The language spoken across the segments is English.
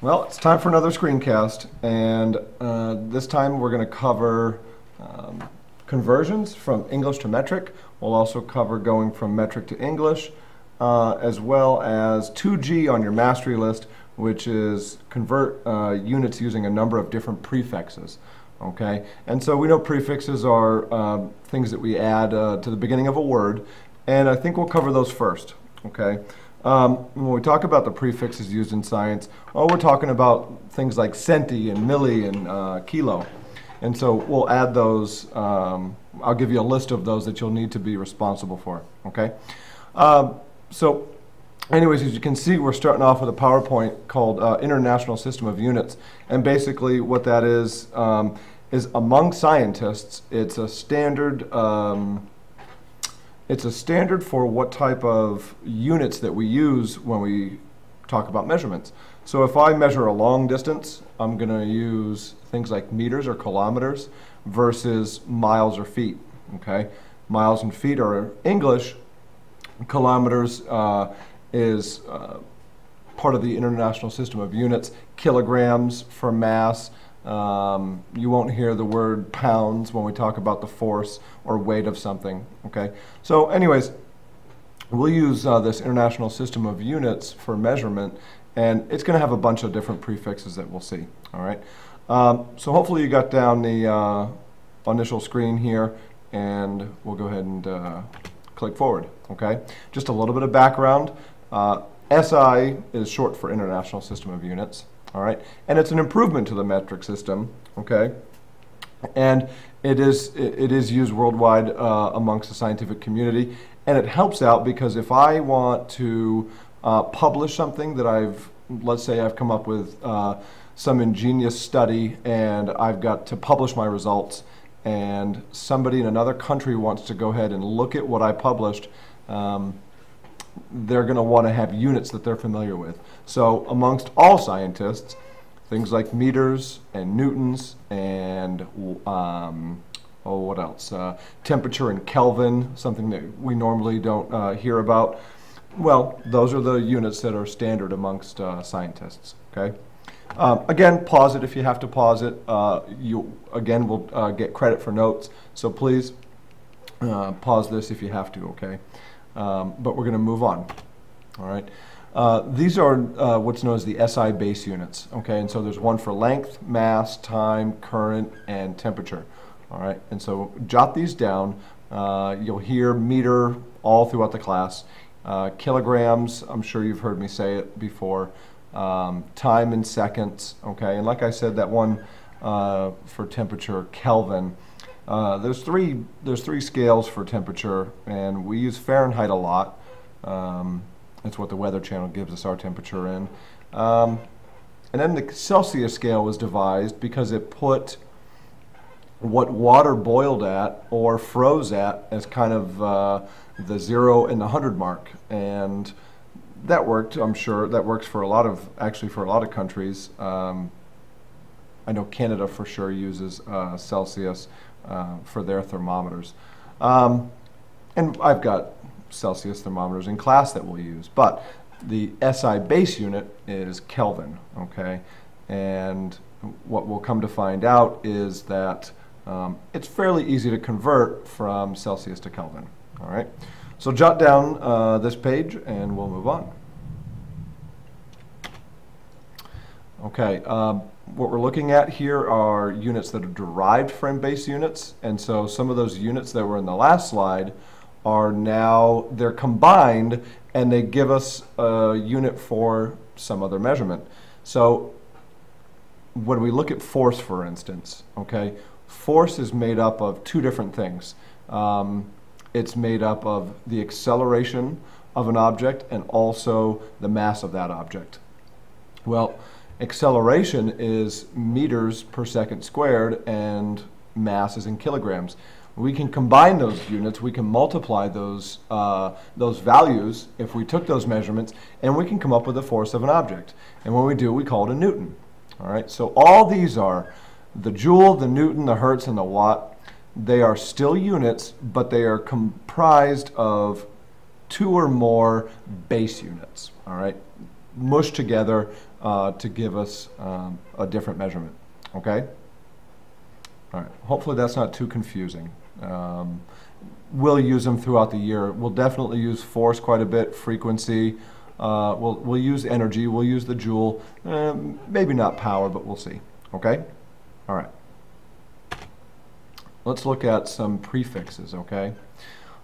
Well, it's time for another screencast, and this time we're going to cover conversions from English to metric. We'll also cover going from metric to English, as well as 2G on your mastery list, which is convert units using a number of different prefixes. Okay, and so we know prefixes are things that we add to the beginning of a word, and I think we'll cover those first. Okay. When we talk about the prefixes used in science, we're talking about things like centi and milli and kilo. And so we'll add those. I'll give you a list of those that you'll need to be responsible for. Okay. So anyways, as you can see, we're starting off with a PowerPoint called International System of Units. And basically what that is among scientists, it's a standard for what type of units that we use when we talk about measurements. So if I measure a long distance, I'm going to use things like meters or kilometers versus miles or feet. Okay, miles and feet are English. Kilometers is part of the International System of Units. Kilograms for mass. You won't hear the word pounds when we talk about the force or weight of something. Okay. So anyways, we'll use this International System of Units for measurement, and it's going to have a bunch of different prefixes that we'll see. All right. So hopefully you got down the initial screen here, and we'll go ahead and click forward. Okay. Just a little bit of background. SI is short for International System of Units. All right, and it's an improvement to the metric system, okay? And it is used worldwide amongst the scientific community, and it helps out because if I want to publish something that let's say I've come up with some ingenious study and I've got to publish my results, and somebody in another country wants to go ahead and look at what I published, they're going to want to have units that they're familiar with. So amongst all scientists, things like meters and newtons and what else? Temperature in Kelvin, something that we normally don't hear about. Well, those are the units that are standard amongst scientists. Okay. Again, pause it if you have to pause it. You again will get credit for notes. So please pause this if you have to. Okay. But we're going to move on. All right. These are what's known as the SI base units. Okay, and so there's one for length, mass, time, current, and temperature. All right, and so jot these down. You'll hear meter all throughout the class. Kilograms, I'm sure you've heard me say it before. Time in seconds. Okay, and like I said, that one for temperature, Kelvin. There's three scales for temperature, and we use Fahrenheit a lot. That's what the Weather Channel gives us our temperature in. And then the Celsius scale was devised because it put what water boiled at or froze at as kind of the 0 and the 100 mark, and that worked. I'm sure that works for a lot of countries. I know Canada for sure uses Celsius for their thermometers. And I've got Celsius thermometers in class that we'll use. But the SI base unit is Kelvin, okay? And what we'll come to find out is that it's fairly easy to convert from Celsius to Kelvin, all right? So jot down this page and we'll move on. Okay. What we're looking at here are units that are derived from base units, and so some of those units that were in the last slide are now, they're combined and they give us a unit for some other measurement. So when we look at force, for instance, okay, force is made up of two different things. It's made up of the acceleration of an object and also the mass of that object. Well, acceleration is meters per second squared and mass is in kilograms. We can combine those units, we can multiply those values if we took those measurements, and we can come up with the force of an object. And when we do, we call it a newton. All right, so all these are the joule, the newton, the hertz, and the watt. They are still units, but they are comprised of two or more base units. All right, mushed together to give us a different measurement. Okay? All right. Hopefully that's not too confusing. We'll use them throughout the year. We'll definitely use force quite a bit, frequency. We'll use energy. We'll use the joule. Maybe not power, but we'll see. Okay? All right. Let's look at some prefixes, okay?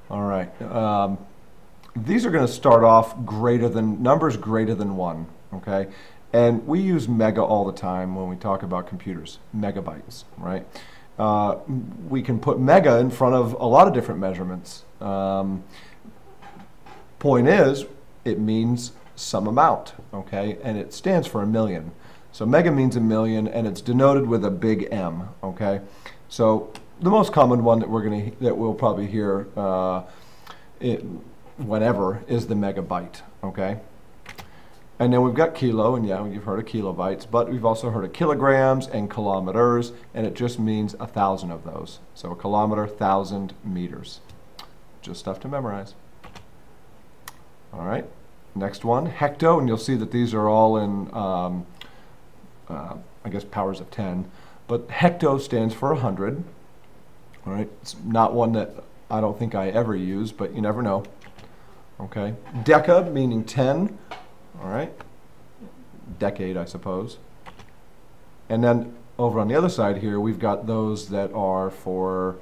All right. These are going to start off numbers greater than 1, okay? And we use mega all the time when we talk about computers, megabytes, right? We can put mega in front of a lot of different measurements. Point is, it means some amount, okay? And it stands for a million. So mega means a million, and it's denoted with a big M, okay? So the most common one that we'll probably hear whenever is the megabyte, okay? And then we've got kilo, and yeah, you've heard of kilobytes, but we've also heard of kilograms and kilometers, and it just means 1,000 of those. So a kilometer, 1,000 meters. Just stuff to memorize. All right, next one, hecto, and you'll see that these are all in, I guess, powers of 10. But hecto stands for 100. All right, it's not one that I don't think I ever use, but you never know. Okay, deca, meaning 10. All right, decade, I suppose. And then over on the other side here, we've got those that are for,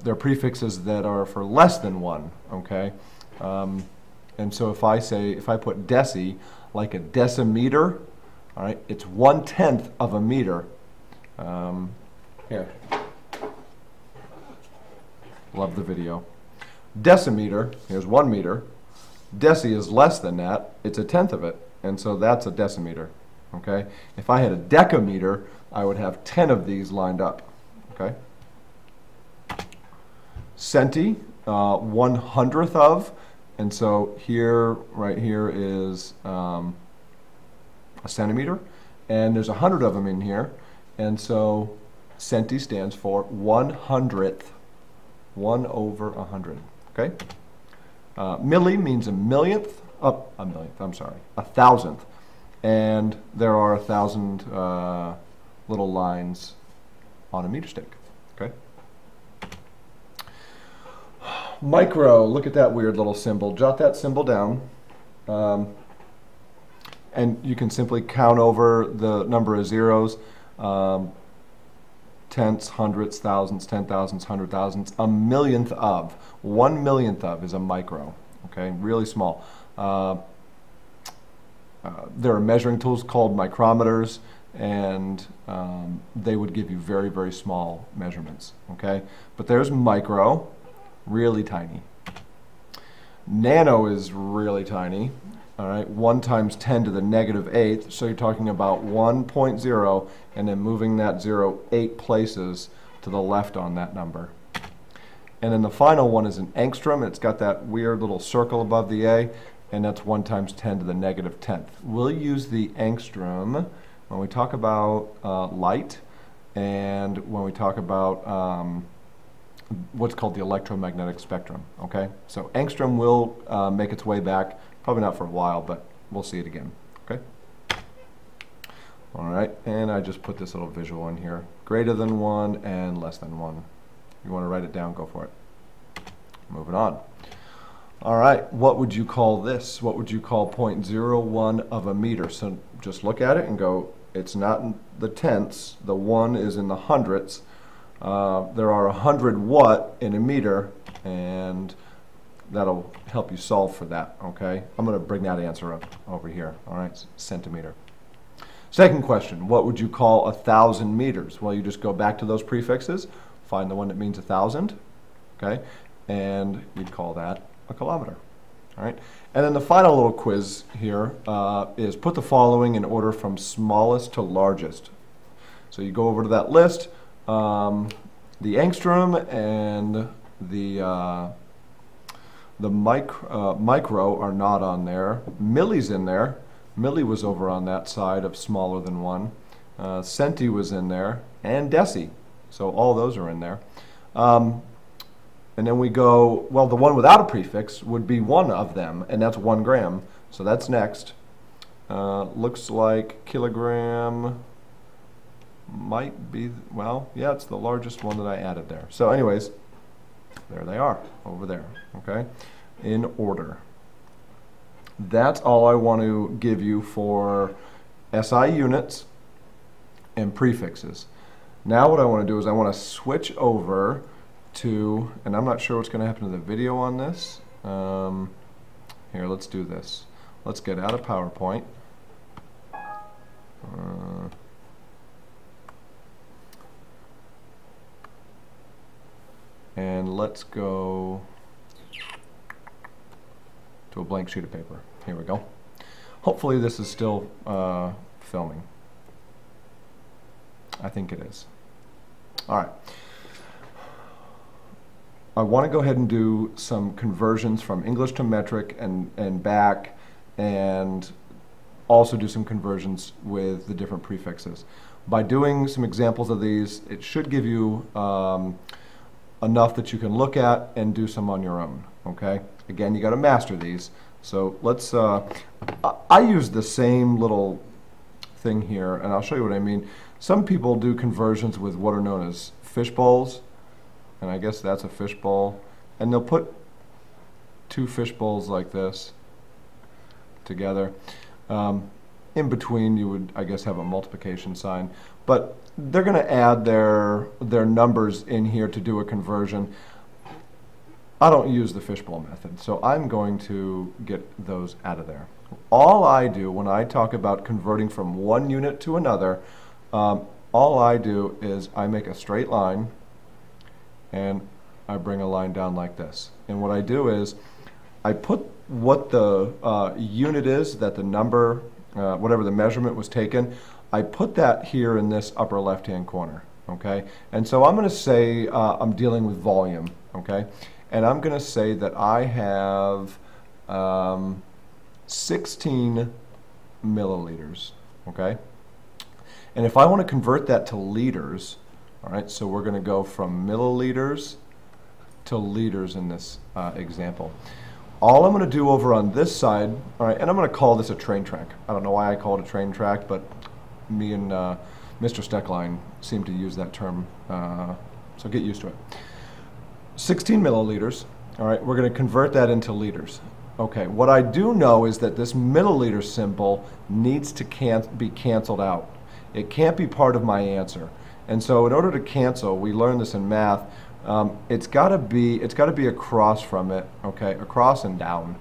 they're prefixes that are for less than 1, okay? And so if I put deci, like a decimeter, all right, it's 1/10 of a meter. Here. Love the video. Decimeter, here's 1 meter. Deci is less than that, it's 1/10 of it, and so that's a decimeter, okay? If I had a decameter, I would have 10 of these lined up, okay? Centi, 1/100th of, and so here, right here is a centimeter, and there's 100 of them in here, and so centi stands for 1/100th, 1 over 100, okay? Milli means a millionth, I'm sorry, 1,000th. And there are 1,000 little lines on a meter stick, okay? Micro, look at that weird little symbol. Jot that symbol down. And you can simply count over the number of zeros. Tenths, hundredths, thousands, 10,000s, 100,000s, a millionth of. 1/1,000,000th of is a micro, okay, really small. There are measuring tools called micrometers, and they would give you very, very small measurements, okay? But there's micro, really tiny. Nano is really tiny. All right, 1 times 10 to the -8th, so you're talking about 1.0 and then moving that 0 8 places to the left on that number. And then the final one is an angstrom. It's got that weird little circle above the A, and that's 1 times 10 to the -10th. We'll use the angstrom when we talk about light and when we talk about what's called the electromagnetic spectrum, okay? So angstrom will make its way back. Probably not for a while, but we'll see it again, okay? All right, and I just put this little visual in here. Greater than 1 and less than 1. You want to write it down, go for it. Moving on. All right, what would you call this? What would you call 0.01 of a meter? So just look at it and go, it's not in the tenths, the 1 is in the hundredths. There are 100 watt in a meter, and that'll help you solve for that, okay? I'm going to bring that answer up over here, all right, centimeter. Second question, what would you call 1,000 meters? Well, you just go back to those prefixes, find the one that means 1,000, okay? And you'd call that a kilometer, all right? And then the final little quiz here is put the following in order from smallest to largest. So you go over to that list, the angstrom and the micro are not on there. Milli's in there. Milli was over on that side of smaller than 1. Centi was in there, and deci. So all those are in there. And then we go, well, the one without a prefix would be one of them, and that's 1 gram. So that's next. Looks like kilogram might be, well, yeah, it's the largest one that I added there. So anyways, there they are over there, okay, in order. That's all I want to give you for SI units and prefixes. Now what I want to do is I want to switch over to, and I'm not sure what's going to happen to the video on this. Here, let's do this. Let's get out of PowerPoint. And let's go to a blank sheet of paper. Here we go. Hopefully this is still filming. I think it is. All right. I want to go ahead and do some conversions from English to metric and back, and also do some conversions with the different prefixes. By doing some examples of these, it should give you enough that you can look at and do some on your own, okay? Again, you got to master these. So let's, I use the same little thing here, and I'll show you what I mean. Some people do conversions with what are known as fish bowls, and I guess that's a fish bowl, and they'll put two fish bowls like this together. In between you would, I guess, have a multiplication sign, but they're going to add their numbers in here to do a conversion. I don't use the fishbowl method, so I'm going to get those out of there. All I do when I talk about converting from one unit to another, all I do is I make a straight line and I bring a line down like this. And what I do is I put what the unit is, that the number, whatever the measurement was taken, I put that here in this upper left-hand corner, okay? And so I'm going to say I'm dealing with volume, okay? And I'm going to say that I have 16 milliliters, okay? And if I want to convert that to liters, all right, so we're going to go from milliliters to liters in this example. All I'm going to do over on this side, all right, and I'm going to call this a train track. I don't know why I call it a train track, but me and Mr. Steckline seem to use that term, so get used to it. 16 milliliters, all right, we're going to convert that into liters. Okay, what I do know is that this milliliter symbol needs to be canceled out. It can't be part of my answer. And so in order to cancel, we learned this in math, it's got to be across from it, okay, across and down.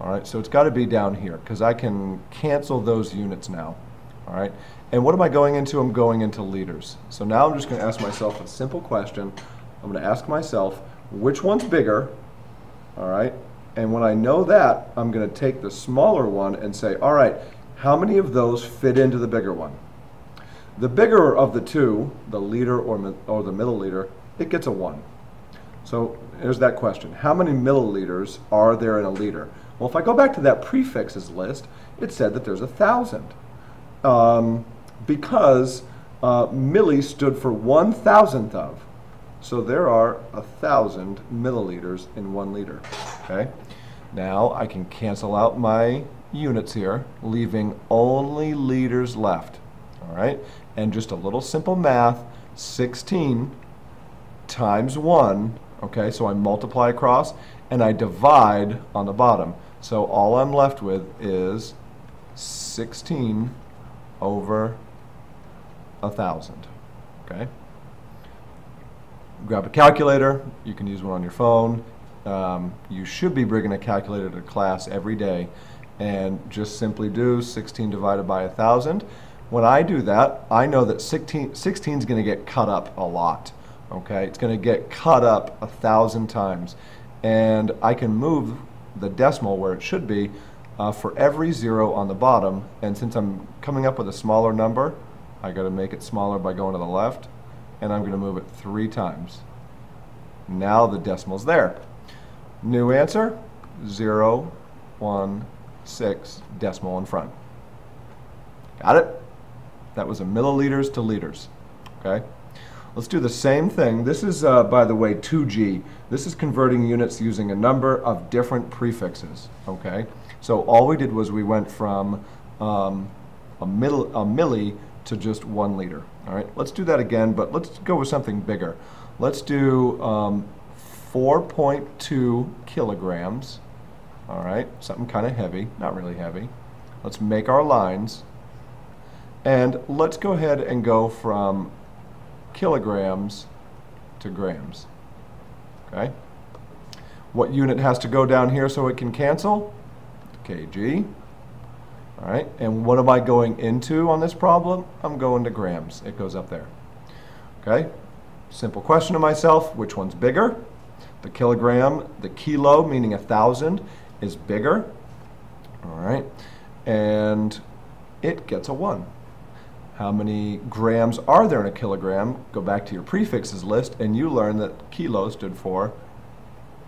All right, so it's got to be down here because I can cancel those units now. All right, and what am I going into? I'm going into liters. So now I'm just going to ask myself a simple question. I'm going to ask myself, which one's bigger? All right, and when I know that, I'm going to take the smaller one and say, all right, how many of those fit into the bigger one? The bigger of the two, the liter or the milliliter, it gets a 1. So here's that question. How many milliliters are there in a liter? Well, if I go back to that prefixes list, it said that there's 1,000. Because milli stood for 1,000th of. So there are 1,000 milliliters in 1 liter. Okay. Now I can cancel out my units here, leaving only liters left. All right. And just a little simple math, 16 times 1, okay, so I multiply across, and I divide on the bottom. So all I'm left with is 16 over 1,000, okay? Grab a calculator. You can use one on your phone. You should be bringing a calculator to class every day, and just simply do 16 divided by 1,000. When I do that, I know that 16 is going to get cut up a lot. Okay, it's going to get cut up 1,000 times, and I can move the decimal where it should be for every 0 on the bottom. And since I'm coming up with a smaller number, I got to make it smaller by going to the left, and I'm going to move it 3 times. Now the decimal's there. New answer: 0, 1, 6, decimal in front. Got it? That was a milliliters to liters. Okay. Let's do the same thing. This is, by the way, 2G. This is converting units using a number of different prefixes, okay? So all we did was we went from a milli to just 1 liter. All right, let's do that again, but let's go with something bigger. Let's do 4.2 kilograms. All right, something kind of heavy, not really heavy. Let's make our lines. And let's go ahead and go from kilograms to grams. Okay? What unit has to go down here so it can cancel? kg. All right, and what am I going into on this problem? I'm going to grams. It goes up there. Okay? Simple question to myself, which one's bigger? The kilogram, the kilo, meaning 1,000, is bigger. All right, and it gets a 1. How many grams are there in a kilogram? Go back to your prefixes list, and you learn that kilo stood for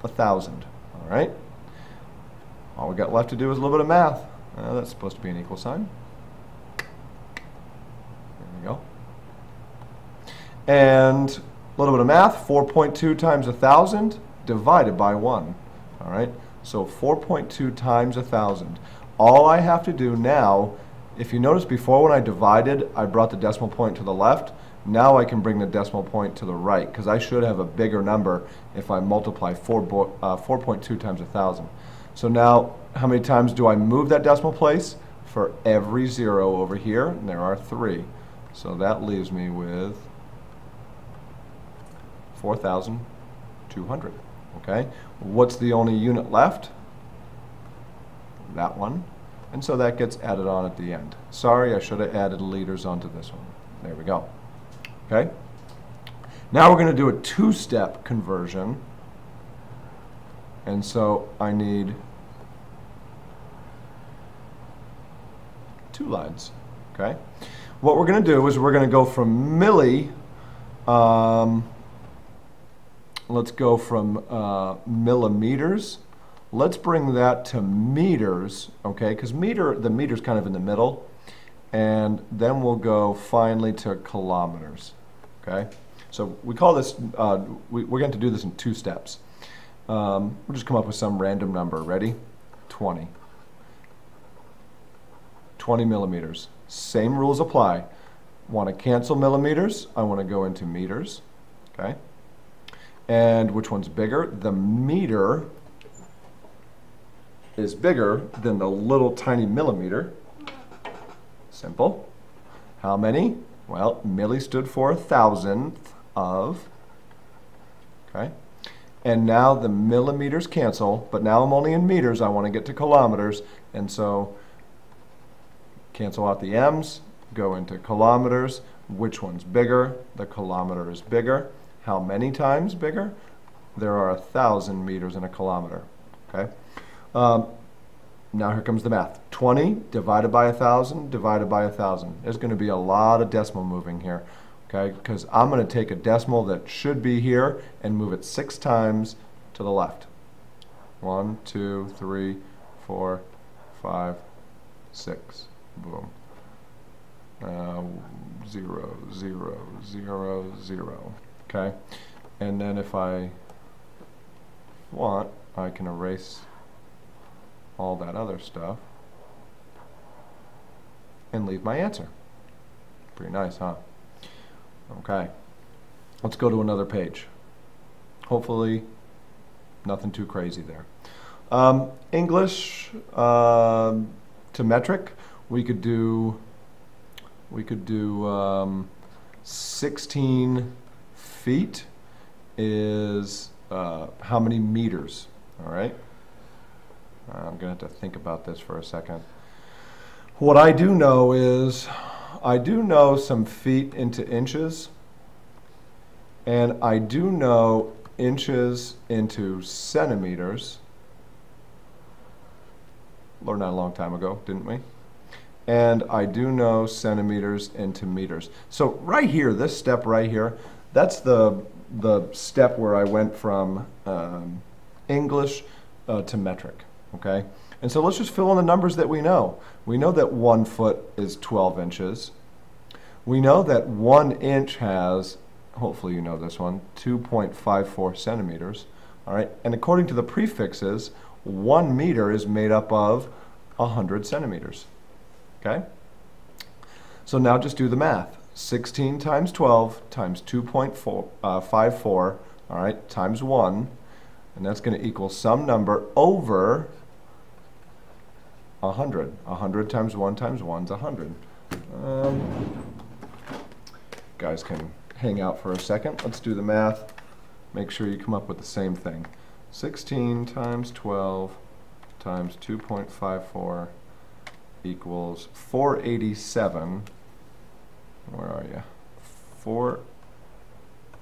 1,000. All right? All we got left to do is a little bit of math. That's supposed to be an equal sign. There we go. And a little bit of math, 4.2 times 1,000 divided by 1. All right? So 4.2 times 1,000. All I have to do now, if you notice before when I divided, I brought the decimal point to the left. Now I can bring the decimal point to the right, because I should have a bigger number if I multiply 4.2 times 1,000. So now, how many times do I move that decimal place? For every 0 over here, and there are 3. So that leaves me with 4,200. Okay? What's the only unit left? That one. And so that gets added on at the end. Sorry, I should have added liters onto this one. There we go. Okay? Now we're going to do a 2-step conversion. And so I need 2 lines. Okay? What we're going to do is we're going to go from milli, let's go from millimeters. Let's bring that to meters, okay? Because the meter's kind of in the middle. And then we'll go finally to kilometers, okay? So we call this, we're going to do this in 2 steps. We'll just come up with some random number. Ready? 20. 20 millimeters. Same rules apply. Want to cancel millimeters? I want to go into meters, okay? And which one's bigger? The meter is bigger than the little tiny millimeter. Simple. How many? Well, milli stood for 1,000th of. Okay. And now the millimeters cancel, but now I'm only in meters. I want to get to kilometers. And so cancel out the m's, go into kilometers. Which one's bigger? The kilometer is bigger. How many times bigger? There are 1,000 meters in a kilometer. Okay. Now here comes the math. 20 divided by 1,000 divided by 1,000. There's going to be a lot of decimal moving here, okay? Because I'm going to take a decimal that should be here and move it 6 times to the left. 1, 2, 3, 4, 5, 6. Boom. 0, 0, 0, 0. Okay? And then if I want, I can erase all that other stuff and leave my answer. Pretty nice, huh? Okay. Let's go to another page. Hopefully nothing too crazy there. English to metric, we could do 16 feet is how many meters? All right. I'm going to have to think about this for a second. What I do know is I do know some feet into inches, and I do know inches into centimeters. Learned that a long time ago, didn't we? And I do know centimeters into meters. So right here, this step right here, that's the step where I went from English to metric. Okay, and so let's just fill in the numbers that we know. We know that 1 foot is 12 inches. We know that 1 inch has, hopefully you know this one, 2.54 centimeters. All right, and according to the prefixes, 1 meter is made up of 100 centimeters. Okay? So now just do the math. 16 times 12 times 2.54, all right, times 1, and that's going to equal some number over 100. 100 times 1 times 1 is 100. Guys can hang out for a second. Let's do the math. Make sure you come up with the same thing. 16 times 12 times 2.54 equals 487. Where are you?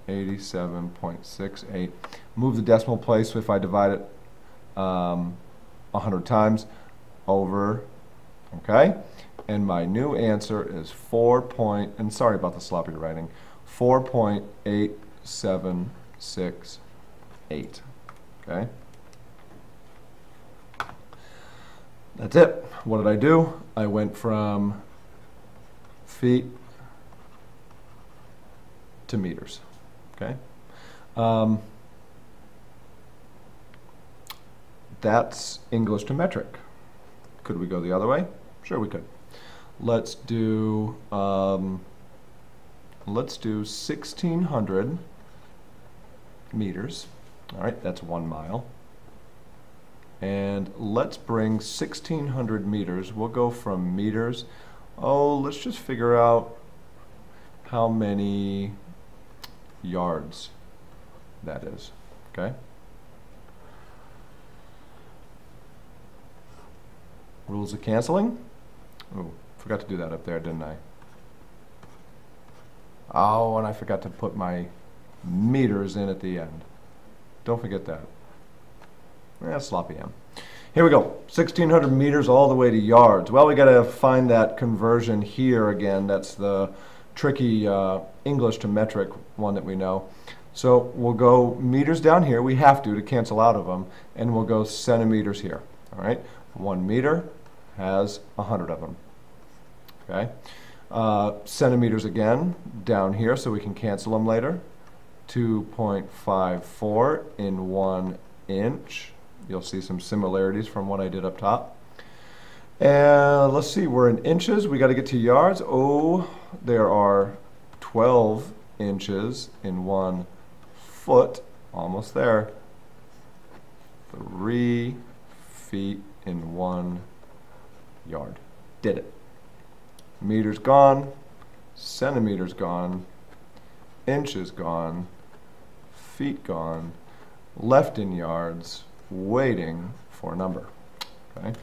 487.68. Move the decimal place if I divide it 100 times over, okay? And my new answer is and sorry about the sloppy writing, 4.8768, okay? That's it. What did I do? I went from feet to meters, okay? That's English to metric. Could we go the other way? Sure we could. Let's do 1,600 meters. All right, that's 1 mile. And let's bring 1,600 meters. We'll go from meters. Oh, let's just figure out how many yards that is, okay? Rules of canceling. Oh, forgot to do that up there, didn't I? Oh, and I forgot to put my meters in at the end. Don't forget that. Sloppy M. Here we go. 1,600 meters all the way to yards. Well, we got to find that conversion here again. That's the tricky English to metric one that we know. So we'll go meters down here. We have to cancel out of them. And we'll go centimeters here. All right. 1 meter has 100 of them. Okay. Centimeters again down here so we can cancel them later. 2.54 in 1 inch. You'll see some similarities from what I did up top. And let's see, we're in inches. We got to get to yards. Oh, there are 12 inches in 1 foot. Almost there. 3 feet in 1 yard. Did it. Meters gone. Centimeters gone. Inches gone. Feet gone. Left in yards. Waiting for a number. Okay.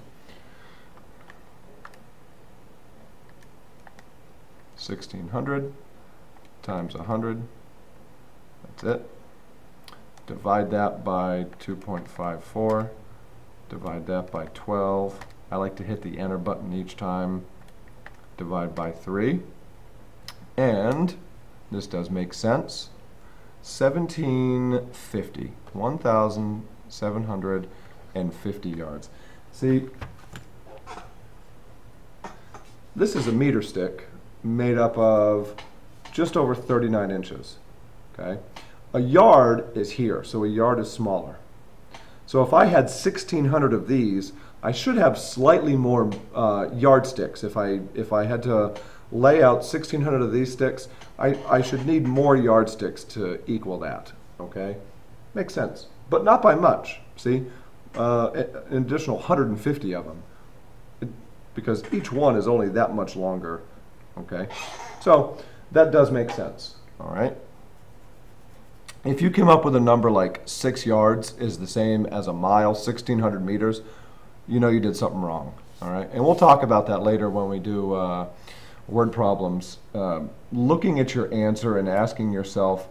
1,600 times 100. That's it. Divide that by 2.54. Divide that by 12. I like to hit the enter button each time. Divide by 3. And this does make sense. 1,750. 1,750 yards. See, this is a meter stick made up of just over 39 inches. Okay, a yard is here, so a yard is smaller. So if I had 1,600 of these, I should have slightly more yardsticks. If I had to lay out 1,600 of these sticks, I should need more yardsticks to equal that. Okay, makes sense, but not by much. See, an additional 150 of them, because each one is only that much longer. Okay, so that does make sense. All right. If you came up with a number like 6 yards is the same as a mile, 1,600 meters, you know you did something wrong. All right, and we'll talk about that later when we do word problems. Looking at your answer and asking yourself,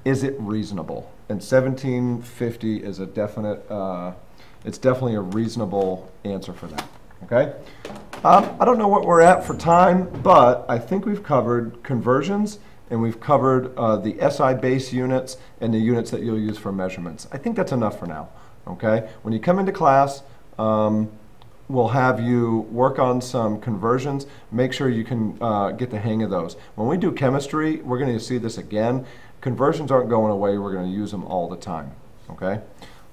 is it reasonable? And 1,750 is a definite. It's definitely a reasonable answer for that. Okay. I don't know what we're at for time, but I think we've covered conversions. And we've covered the SI base units and the units that you'll use for measurements. I think that's enough for now, okay? When you come into class, we'll have you work on some conversions. Make sure you can get the hang of those. When we do chemistry, we're going to see this again. Conversions aren't going away. We're going to use them all the time, okay?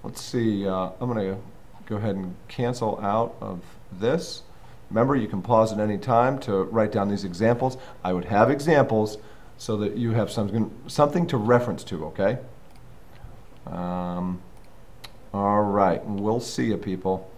Let's see. I'm going to go ahead and cancel out of this. Remember, you can pause at any time to write down these examples. I would have examples so that you have something to reference to, okay? All right, we'll see you, people.